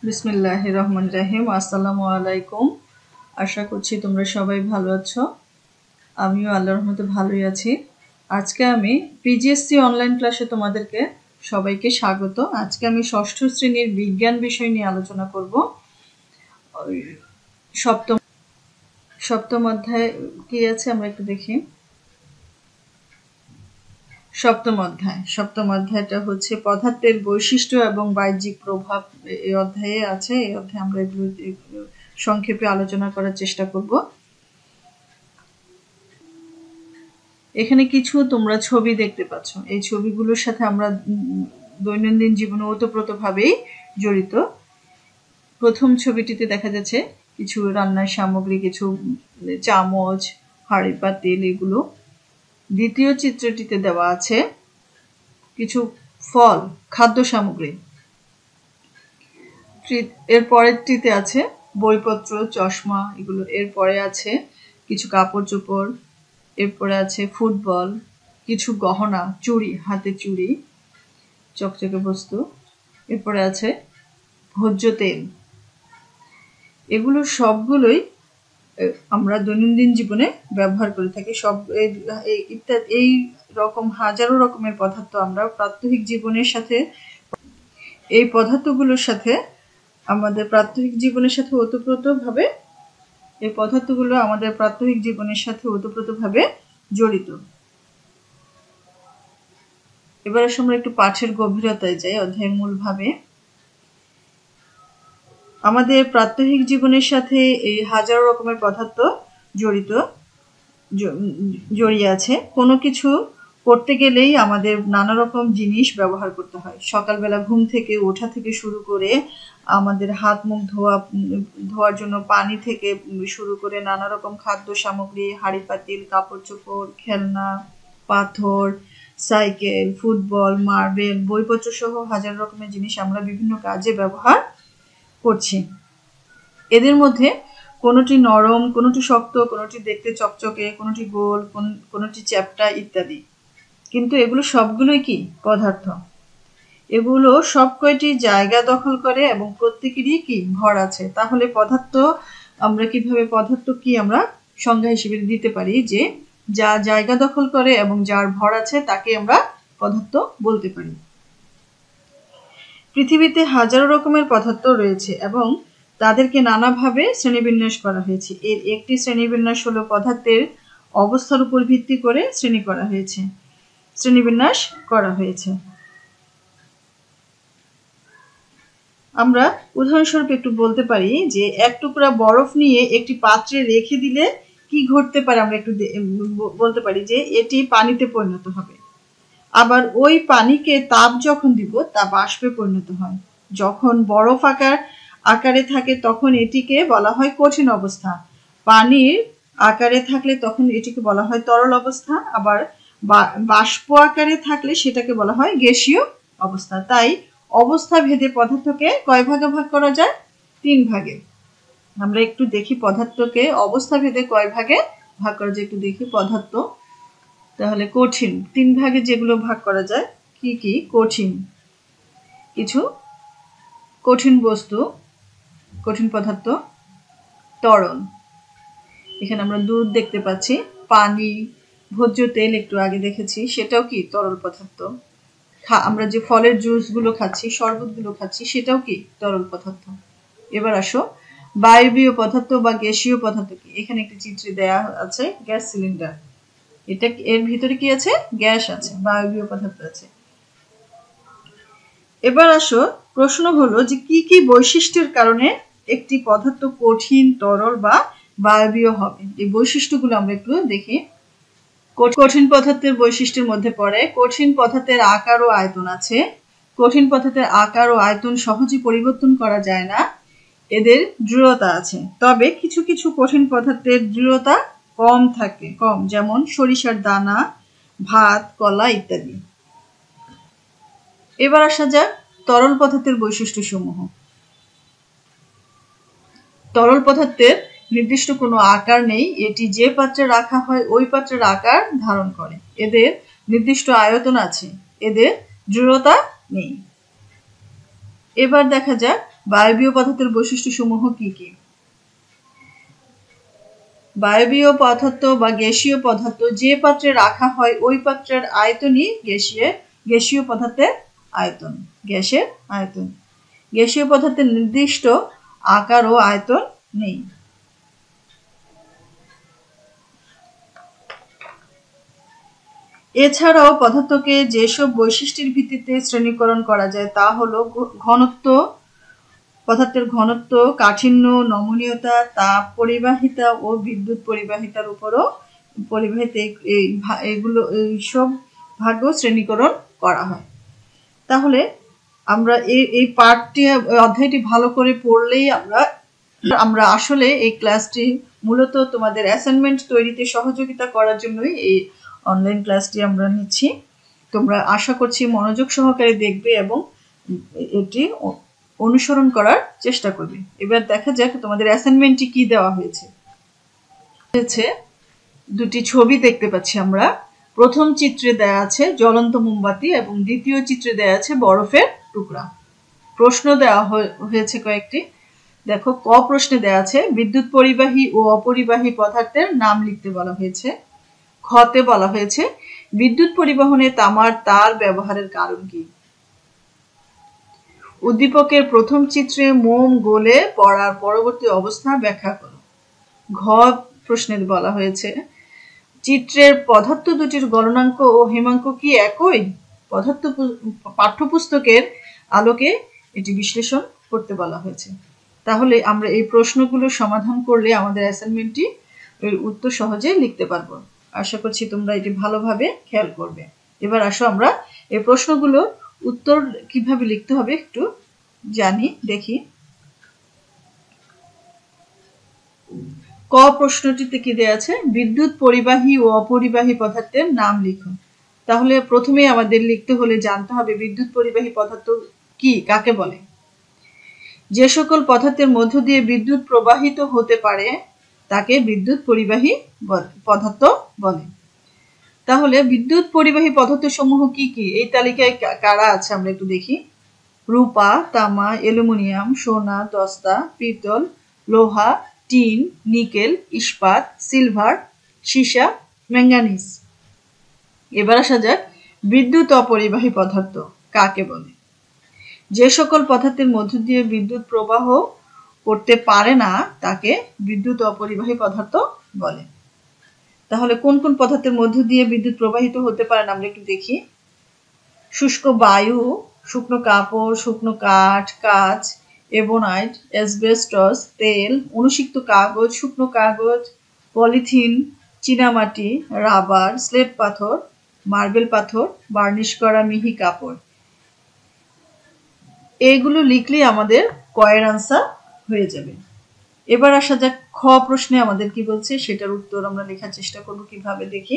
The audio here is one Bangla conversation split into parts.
বিসমিল্লাহির রহমানির রহিম। আসসালামু আলাইকুম। আশা করছি তোমরা সবাই ভালো আছো। আমিও আল্লাহর রহমতে ভালোই আছি। আজকে আমি পিজিএসসি অনলাইন ক্লাসে তোমাদেরকে সবাইকে স্বাগত। আজকে আমি ষষ্ঠ শ্রেণীর বিজ্ঞান বিষয় নিয়ে আলোচনা করব। সপ্তম অধ্যায় কি আছে আমরা একটু দেখি। সপ্তম অধ্যায়টা হচ্ছে পদার্থের বৈশিষ্ট্য এবং বাহ্যিক প্রভাব। এই অধ্যায়ে আছে। এই অধ্যায়ে আমরা এগুলো সংক্ষেপে আলোচনা করার চেষ্টা করব। এখানে কিছু তোমরা ছবি দেখতে পাচ্ছ। এই ছবিগুলোর সাথে আমরা দৈনন্দিন জীবনে ওতপ্রোতভাবেই জড়িত। প্রথম ছবিটিতে দেখা যাচ্ছে কিছু রান্নার সামগ্রী, কিছু চামচ, হাঁড়ি পাতিল এগুলো। দ্বিতীয় চিত্রটিতে দেওয়া আছে কিছু ফল, খাদ্য সামগ্রী। এর পরেরটিতে আছে বইপত্র, চশমা এগুলো। এরপরে আছে কিছু কাপড় চোপড়। এরপরে আছে ফুটবল, কিছু গহনা, চুড়ি, হাতে চুড়ি, চকচকে বস্তু। এরপরে আছে ভোজ্য তেল। এগুলো সবগুলোই আমরা দৈনন্দিন জীবনে ব্যবহার করে থাকি। এই রকম হাজারো রকমের পদার্থ আমরা প্রাত্যহিক জীবনের সাথে, এই পদার্থগুলোর সাথে আমাদের প্রাত্যহিক জীবনের সাথে ওতপ্রোতভাবে, এই পদার্থগুলো আমাদের প্রাত্যহিক জীবনের সাথে ওতপ্রোতভাবে জড়িত। এবার আমরা একটু পাঠের গভীরতায় যাই। অধ্যায়ের মূল ভাবে আমাদের প্রাত্যহিক জীবনের সাথে এই হাজারো রকমের পদার্থ জড়িয়ে আছে। কোনো কিছু করতে গেলেই আমাদের নানা রকম জিনিস ব্যবহার করতে হয়। সকালবেলা ঘুম থেকে ওঠা থেকে শুরু করে আমাদের হাত মুখ ধোয়ার জন্য পানি থেকে শুরু করে নানা রকম খাদ্য সামগ্রী, হাঁড়ি পাতিল, কাপড় চোপড়, খেলনা, পাথর, সাইকেল, ফুটবল, মার্বেল, বইপত্র সহ হাজার রকমের জিনিস আমরা বিভিন্ন কাজে ব্যবহার করছি। এদের মধ্যে কোনোটি নরম, কোনোটি শক্ত, কোনোটি দেখতে চকচকে, কোনোটি গোল, কোনোটি চ্যাপ্টা ইত্যাদি। কিন্তু এগুলো সবগুলোই কি পদার্থ। এগুলো সব কয়টি জায়গা দখল করে এবং প্রত্যেকেরই কি ভর আছে। তাহলে পদার্থ আমরা কিভাবে, পদার্থ কি আমরা সংজ্ঞা হিসেবে দিতে পারি যে যা জায়গা দখল করে এবং যার ভর আছে তাকে আমরা পদার্থ বলতে পারি। পৃথিবীতে হাজারো রকমের পদার্থ রয়েছে এবং তাদেরকে নানাভাবে শ্রেণীবিন্যাস করা হয়েছে। এর একটি শ্রেণীবিন্যাস হলো পদার্থের অবস্থার উপর ভিত্তি করে শ্রেণীবিন্যাস করা হয়েছে। আমরা উদাহরণস্বরূপ একটু বলতে পারি যে এক টুকরা বরফ নিয়ে একটি পাত্রে রেখে দিলে কি ঘটতে পারে। আমরা একটু বলতে পারি যে এটি পানিতে পরিণত হবে। আবার ওই পানিকে তাপ যখন দিব তা বাষ্পে পরিণত হয়। যখন বরফ আকারে থাকে তখন এটিকে বলা হয় কঠিন অবস্থা। পানির আকারে থাকলে তখন এটিকে বলা হয় তরল অবস্থা। আবার বাষ্প আকারে থাকলে সেটাকে বলা হয় গ্যাসীয় অবস্থা। তাই অবস্থা ভেদে পদার্থকে কয় ভাগে ভাগ করা যায়? 3 ভাগে। আমরা একটু দেখি পদার্থকে অবস্থা ভেদে কয় ভাগে ভাগ করা যায় একটু দেখি। পদার্থ তাহলে কঠিন 3 ভাগে যেগুলো ভাগ করা যায় কি কি? কঠিন, কিছু কঠিন বস্তু, কঠিন পদার্থ, তরল। এখানে আমরা দুধ দেখতে পাচ্ছি, পানি, ভোজ্য তেল একটু আগে দেখেছি, সেটাও কি তরল পদার্থ। আমরা যে ফলের জুসগুলো খাচ্ছি, শরবতগুলো খাচ্ছি, সেটাও কি তরল পদার্থ। এবার আসো বায়বীয় পদার্থ বা গ্যাসীয় পদার্থ কি। এখানে একটি চিত্রে দেয়া আছে গ্যাস সিলিন্ডার। এটা এর ভিতরে কি আছে? গ্যাস আছে, বায়বীয় পদার্থ আছে। এবার আসো প্রশ্ন হলো যে কি কি বৈশিষ্ট্যের কারণে একটি পদার্থ কঠিন, তরল বা বায়বীয় হবে। এই বৈশিষ্ট্যগুলো আমরা একটু দেখি। কঠিন পদার্থের বৈশিষ্ট্যের মধ্যে পড়ে কঠিন পদার্থের আকার ও আয়তন আছে। কঠিন পদার্থের আকার ও আয়তন সহজে পরিবর্তন করা যায় না। এদের দৃঢ়তা আছে। তবে কিছু কিছু কঠিন পদার্থের দৃঢ়তা কম, যেমন সরিষার দানা, ভাত, কলা ইত্যাদি। এবার আসা যাক তরল পদার্থের বৈশিষ্ট্য সমূহ। তরল পদার্থের নির্দিষ্ট কোনো আকার নেই। এটি যে পাত্রে রাখা হয় ওই পাত্রের আকার ধারণ করে। এদের নির্দিষ্ট আয়তন আছে। এদের দৃঢ়তা নেই। এবার দেখা যাক বায়বীয় পদার্থের বৈশিষ্ট্যসমূহ কি কি? বায়বীয় পদার্থ বা গ্যাসীয় পদার্থ যে পাত্রে রাখা হয় ওই পাত্রের আয়তনই গ্যাসীয় পদার্থের আয়তন। গ্যাসের আয়তন। গ্যাসীয় পদার্থের নির্দিষ্ট আকার ও আয়তন নেই। এছাড়াও পদার্থকে যেসব বৈশিষ্ট্যের ভিত্তিতে শ্রেণীকরণ করা যায় তা হলো ঘনত্ব, পদার্থের ঘনত্ব, কাঠিন্য, নমনীয়তা, তাপ পরিবাহিতা ও বিদ্যুৎ পরিবাহিতার উপরও এগুলো সব ভাগও শ্রেণীকরণ করা হয়। তাহলে আমরা এই পার্টটি অধ্যায়টি ভালো করে পড়লেই আমরা আসলে এই ক্লাসটি মূলত তোমাদের অ্যাসাইনমেন্ট তৈরিতে সহযোগিতা করার জন্যই এই অনলাইন ক্লাসটি আমরা নিচ্ছি। তোমরা আশা করছি মনোযোগ সহকারে দেখবে এবং এটি অনুসরণ করার চেষ্টা করবে। এবার দেখা যাক তোমাদের অ্যাসাইনমেন্টটি কি দেওয়া হয়েছে। দুটি ছবি দেখতে পাচ্ছি আমরা। প্রথম চিত্রে দেয়া আছে জ্বলন্ত মোমবাতি এবং দ্বিতীয় চিত্রে দেয়া আছে বরফের টুকরা। প্রশ্ন দেওয়া হয়েছে কয়েকটি। দেখো, ক প্রশ্নে দেয়া আছে বিদ্যুৎ পরিবাহী ও অপরিবাহী পদার্থের নাম লিখতে বলা হয়েছে। খতে বলা হয়েছে বিদ্যুৎ পরিবহনে তামার তার ব্যবহারের কারণ কি? উদ্দীপকের প্রথম চিত্রে মোম গলে পড়ার পরবর্তী অবস্থা ব্যাখ্যা করো। ঘ প্রশ্নে বলা হয়েছে চিত্রের পদার্থ দুটির গলনাঙ্ক ও হিমাঙ্ক কি একই? পাঠ্যপুস্তকের আলোকে এটি বিশ্লেষণ করতে বলা হয়েছে। তাহলে আমরা এই প্রশ্নগুলো সমাধান করলে আমাদের অ্যাসাইনমেন্টটি এর উত্তর সহজে লিখতে পারবো। আশা করছি তোমরা এটি ভালোভাবে খেয়াল করবে। এবার আসো আমরা এই প্রশ্নগুলোর উত্তর কিভাবে লিখতে হবে একটু দেখি। ক প্রশ্নটিতে কি দেয়া আছে? বিদ্যুৎ পরিবাহী ও অপরিবাহী পদার্থের নাম লিখুন। তাহলে প্রথমে আমাদের লিখতে হলে জানতে হবে বিদ্যুৎ পরিবাহী পদার্থ কি, কাকে বলে। যে সকল পদার্থের মধ্য দিয়ে বিদ্যুৎ প্রবাহিত হতে পারে তাকে বিদ্যুৎ পরিবাহী পদার্থ বলে। তাহলে বিদ্যুৎ পরিবাহী পদার্থ সমূহ কি কি, এই তালিকায় কারা আছে আমরা একটু দেখি। রূপা, তামা, অ্যালুমিনিয়াম, সোনা, দস্তা, পিতল, লোহা, টিন, নিকেল, ইস্পাত, সিলভার, সীসা, ম্যাঙ্গানিজ। এবার আসা যাক বিদ্যুৎ অপরিবাহী পদার্থ কাকে বলে। যে সকল পদার্থের মধ্য দিয়ে বিদ্যুৎ প্রবাহ করতে পারে না তাকে বিদ্যুৎ অপরিবাহী পদার্থ বলে। তাহলে কোন কোন পদার্থের মধ্য দিয়ে বিদ্যুৎ প্রবাহিত হতে পারে না আমরা একটু দেখি। শুষ্ক বায়ু, শুকনো কাপড়, শুকনো কাঠ, কাঁচ, এবনাইট, অ্যাসবেস্টস, তেল, অনুসিক্ত কাগজ, শুকনো কাগজ, পলিথিন, চীনামাটি, রাবার, স্লেট পাথর, মার্বেল পাথর, বার্নিশ করা মিহি কাপড়। এইগুলো লিখলেই আমাদের কয়ের আনসার হয়ে যাবে। এবার আসা যাক খ প্রশ্নে আমাদের কি বলছে সেটার উত্তর আমরা লেখার চেষ্টা করব কিভাবে দেখি।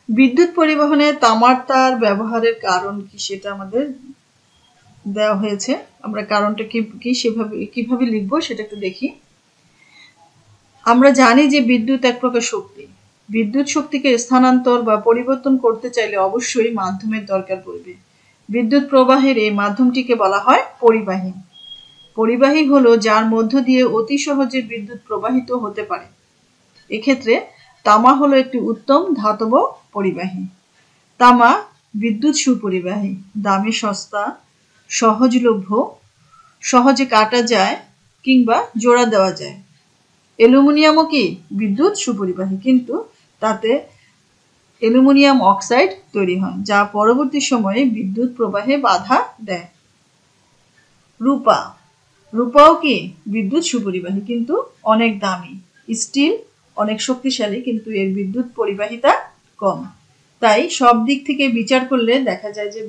বিদ্যুৎ পরিবহনে তামার তার ব্যবহারের কারণ কি সেটা আমাদের দেওয়া হয়েছে। আমরা কারণটা কি সেভাবে কিভাবে লিখবো সেটা একটু দেখি। আমরা জানি যে বিদ্যুৎ এক প্রকার শক্তি। বিদ্যুৎ শক্তিকে স্থানান্তর বা পরিবর্তন করতে চাইলে অবশ্যই মাধ্যমের দরকার পড়বে। বিদ্যুৎ প্রবাহের এই মাধ্যমটিকে বলা হয় পরিবাহী। পরিবাহী হলো যার মধ্য দিয়ে অতি সহজে বিদ্যুৎ প্রবাহিত হতে পারে। এক্ষেত্রে তামা হলো একটি উত্তম ধাতব পরিবাহী। তামা বিদ্যুৎ সুপরিবাহী, দামে সস্তা, সহজলভ্য, সহজে কাটা যায় কিংবা জোড়া দেওয়া যায়। অ্যালুমিনিয়ামও কি বিদ্যুৎ সুপরিবাহী, কিন্তু তাতে অ্যালুমিনিয়াম অক্সাইড তৈরি হয় যা পরবর্তী সময়ে বিদ্যুৎ প্রবাহে বাধা দেয়। রূপাও কি বিদ্যুৎ সুপরিবাহী কিন্তু অনেক দামি। স্টিল অনেক শক্তিশালী কিন্তু এর বিদ্যুৎ পরিবাহিতা কম। তাই সব দিক থেকে বিচার করলে দেখা যায় যে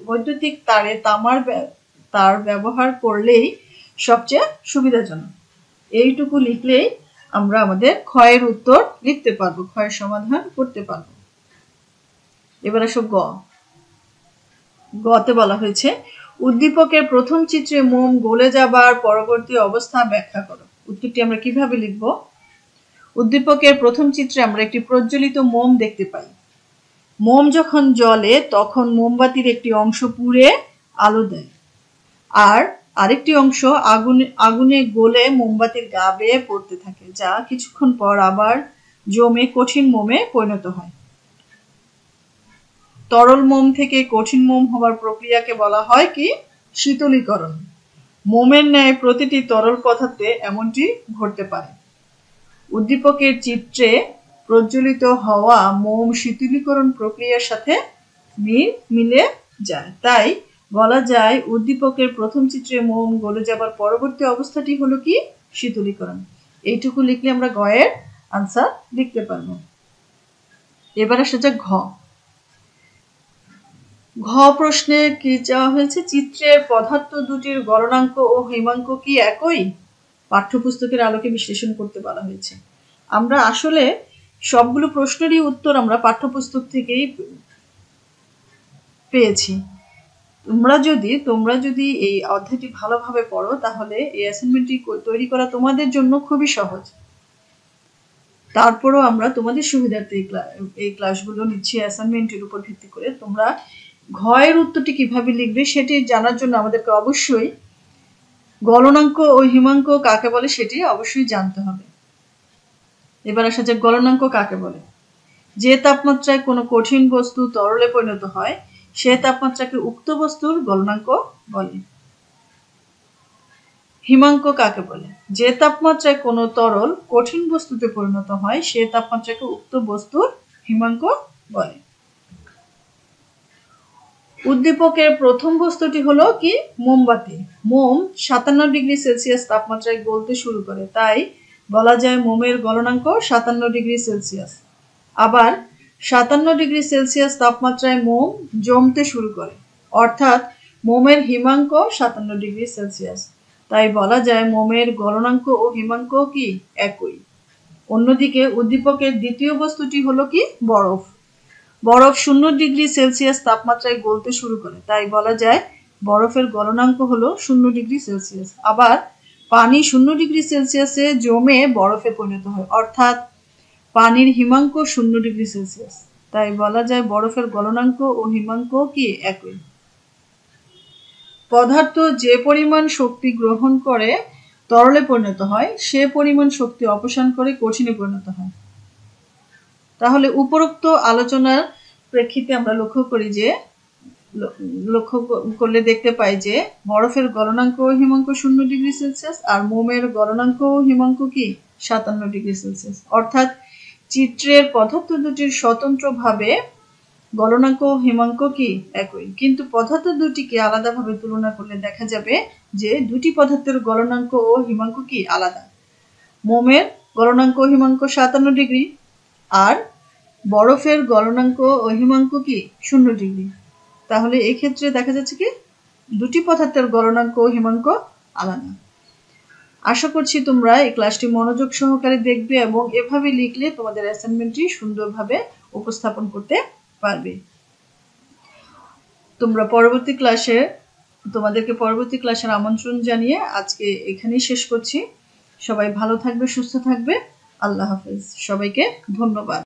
বৈদ্যুতিক তারে তার ব্যবহার করলেই সবচেয়ে সুবিধাজনক। এইটুকু লিখলেই আমরা আমাদের ক্ষয়ের উত্তর লিখতে পারবো, ক্ষয়ের সমাধান করতে পারবো। এবার আসো গতে বলা হয়েছে উদ্দীপকের প্রথম চিত্রে মোম গলে যাবার পরবর্তী অবস্থা ব্যাখ্যা করো। উত্তরটি আমরা কিভাবে লিখব। উদ্দীপকের প্রথম চিত্রে আমরা একটি প্রজ্বলিত মোম দেখতে পাই। মোম যখন জ্বলে তখন মোমবাতির একটি অংশ পুড়ে আলো দেয় আর আরেকটি অংশ আগুনে গলে মোমবাতির গা বেয়ে পড়তে থাকে, যা কিছুক্ষণ পর আবার জমে কঠিন মোমে পরিণত হয়। তরল মোম থেকে কঠিন মোম হবার প্রক্রিয়াকে বলা হয় কি? শীতলীকরণ। মোমের ন্যায় প্রতিটি তরল পদার্থে এমনটি ঘটতে পারে। উদ্দীপকের চিত্রে প্রজ্বলিত হওয়া মোম শীতলীকরণ প্রক্রিয়ার সাথে মিলে যায়। তাই বলা যায় উদ্দীপকের প্রথম চিত্রে মোম গলে যাবার পরবর্তী অবস্থাটি হলো কি? শীতলীকরণ। এইটুকু লিখলে আমরা গ এর আনসার লিখতে পারবো। এবার আসা যাক ঘ। ঘ প্রশ্নে কি চাওয়া হয়েছে? চিত্রের পদার্থ দুটির গলনাঙ্ক ও হিমাঙ্ক কি একই? পাঠ্যপুস্তকের আলোকে বিশ্লেষণ করতে বলা হয়েছে। আমরা আসলে সবগুলো প্রশ্নেরই উত্তর আমরা পাঠ্যপুস্তক থেকেই পেয়েছি। তোমরা যদি এই অধ্যায়টি ভালোভাবে পড়ো, তাহলে এই অ্যাসাইনমেন্টটি তৈরি করা তোমাদের জন্য খুবই সহজ। তারপরও আমরা তোমাদের সুবিধার্থে এই ক্লাসগুলো নিচ্ছি অ্যাসাইনমেন্টের উপর ভিত্তি করে। তোমরা ঘ এর উত্তরটি কিভাবে লিখবে সেটি জানার জন্য আমাদেরকে অবশ্যই গলনাঙ্ক ও হিমাঙ্ক কাকে বলে সেটি অবশ্যই জানতে হবে। এবার আসা যাক গলনাঙ্ক কাকে বলে। যে তাপমাত্রায় কোনো কঠিন বস্তু তরলে পরিণত হয় সে তাপমাত্রাকে উক্ত বস্তুর গলনাঙ্ক বলে। হিমাঙ্ক কাকে বলে? যে তাপমাত্রায় কোনো তরল কঠিন বস্তুতে পরিণত হয় সে তাপমাত্রাকে উক্ত বস্তুর হিমাঙ্ক বলে। উদ্দীপকের প্রথম বস্তুটি হলো কি? মোমবাতি। মোম 57 ডিগ্রি সেলসিয়াস তাপমাত্রায় গলতে শুরু করে, তাই বলা যায় মোমের গলনাঙ্ক 57 ডিগ্রি সেলসিয়াস। আবার 57 ডিগ্রি সেলসিয়াস তাপমাত্রায় মোম জমতে শুরু করে, অর্থাৎ মোমের হিমাঙ্ক 57 ডিগ্রি সেলসিয়াস। তাই বলা যায় মোমের গলনাঙ্ক ও হিমাঙ্ক কি? একই। অন্যদিকে উদ্দীপকের দ্বিতীয় বস্তুটি হলো কি? বরফ। বরফ 0 ডিগ্রি সেলসিয়াস তাপমাত্রায় গলতে শুরু করে, তাই বলা যায় বরফের গলনাঙ্ক হলো 0 ডিগ্রি সেলসিয়াস। আবার পানি 0 ডিগ্রি সেলসিয়াসে জমে বরফে পরিণত হয়, অর্থাৎ পানির হিমাঙ্ক 0 ডিগ্রি সেলসিয়াস। তাই বলা যায় বরফের গলনাঙ্ক ও হিমাঙ্ক কি? একই। পদার্থ যে পরিমাণ শক্তি গ্রহণ করে তরলে পরিণত হয় সে পরিমাণ শক্তি অপসারণ করে কঠিনে পরিণত হয়। তাহলে উপরোক্ত আলোচনার প্রেক্ষিতে আমরা লক্ষ্য করলে দেখতে পাই যে বরফের গলনাঙ্ক ও হিমাঙ্ক 0 ডিগ্রি সেলসিয়াস আর মোমের গলনাঙ্ক ও হিমাঙ্ক কি? 57 ডিগ্রি সেলসিয়াস। অর্থাৎ চিত্রের পদার্থ দুটির স্বতন্ত্রভাবে গলনাঙ্ক ও হিমাঙ্ক কি? একই। কিন্তু পদার্থ দুটিকে আলাদাভাবে তুলনা করলে দেখা যাবে যে দুটি পদার্থের গলনাঙ্ক ও হিমাঙ্ক কি? আলাদা। মোমের গলনাঙ্ক ও হিমাঙ্ক 57 ডিগ্রি আর বরফের গলনাঙ্ক ও হিমাঙ্ক কি? 0 ডিগ্রি। তাহলে এই ক্ষেত্রে দেখা যাচ্ছে কি দুটি পদার্থের গলনাঙ্ক ও হিমাঙ্ক আলাদা। আশা করছি তোমরা এই ক্লাসটি মনোযোগ সহকারে দেখবে এবং এভাবে লিখলে তোমাদের অ্যাসাইনমেন্টটি সুন্দরভাবে উপস্থাপন করতে পারবে। তোমাদেরকে পরবর্তী ক্লাসের আমন্ত্রণ জানিয়ে আজকে এখানেই শেষ করছি। সবাই ভালো থাকবে, সুস্থ থাকবে। আল্লাহ হাফেজ। সবাইকে ধন্যবাদ।